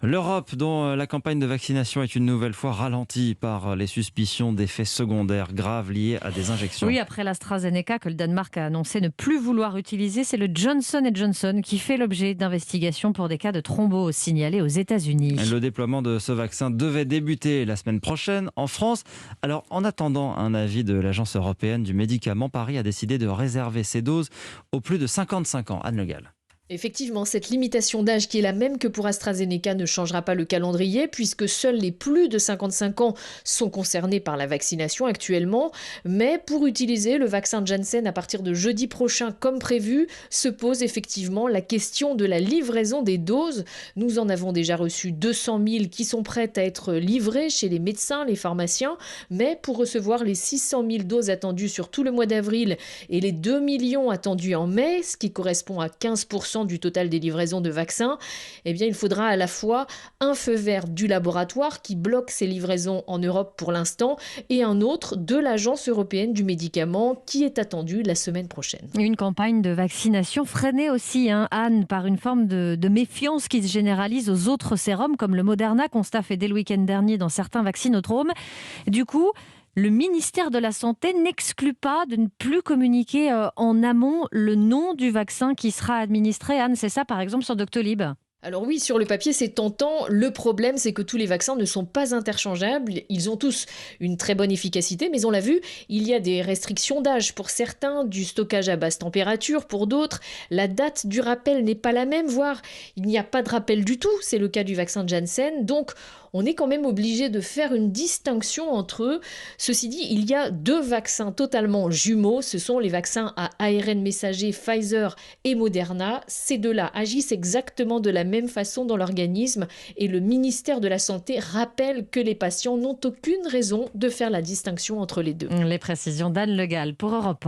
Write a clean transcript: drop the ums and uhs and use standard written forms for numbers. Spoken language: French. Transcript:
L'Europe, dont la campagne de vaccination est une nouvelle fois ralentie par les suspicions d'effets secondaires graves liés à des injections. Oui, après l'AstraZeneca que le Danemark a annoncé ne plus vouloir utiliser, c'est le Johnson Johnson qui fait l'objet d'investigations pour des cas de thrombose signalés aux États-Unis. Le déploiement de ce vaccin devait débuter la semaine prochaine en France. Alors, en attendant un avis de l'Agence européenne du médicament, Paris a décidé de réserver ses doses aux plus de 55 ans. Anne Le Gall. Effectivement, cette limitation d'âge qui est la même que pour AstraZeneca ne changera pas le calendrier puisque seuls les plus de 55 ans sont concernés par la vaccination actuellement. Mais pour utiliser le vaccin Janssen à partir de jeudi prochain comme prévu, se pose effectivement la question de la livraison des doses. Nous en avons déjà reçu 200 000 qui sont prêtes à être livrées chez les médecins, les pharmaciens. Mais pour recevoir les 600 000 doses attendues sur tout le mois d'avril et les 2 millions attendus en mai, ce qui correspond à 15% du total des livraisons de vaccins, eh bien, il faudra à la fois un feu vert du laboratoire qui bloque ces livraisons en Europe pour l'instant et un autre de l'Agence européenne du médicament qui est attendu la semaine prochaine. Une campagne de vaccination freinée aussi, Anne, par une forme de méfiance qui se généralise aux autres sérums comme le Moderna, constat fait dès le week-end dernier dans certains vaccinodromes. Du coup, le ministère de la Santé n'exclut pas de ne plus communiquer en amont le nom du vaccin qui sera administré. Anne, c'est ça par exemple sur Doctolib. Alors oui, sur le papier, c'est tentant. Le problème, c'est que tous les vaccins ne sont pas interchangeables. Ils ont tous une très bonne efficacité, mais on l'a vu, il y a des restrictions d'âge pour certains, du stockage à basse température pour d'autres. La date du rappel n'est pas la même, voire il n'y a pas de rappel du tout. C'est le cas du vaccin Janssen. Donc, on est quand même obligé de faire une distinction entre eux. Ceci dit, il y a deux vaccins totalement jumeaux. Ce sont les vaccins à ARN messager Pfizer et Moderna. Ces deux-là agissent exactement de la même façon dans l'organisme et le ministère de la Santé rappelle que les patients n'ont aucune raison de faire la distinction entre les deux. Les précisions d'Anne Le Gall pour Europe 1.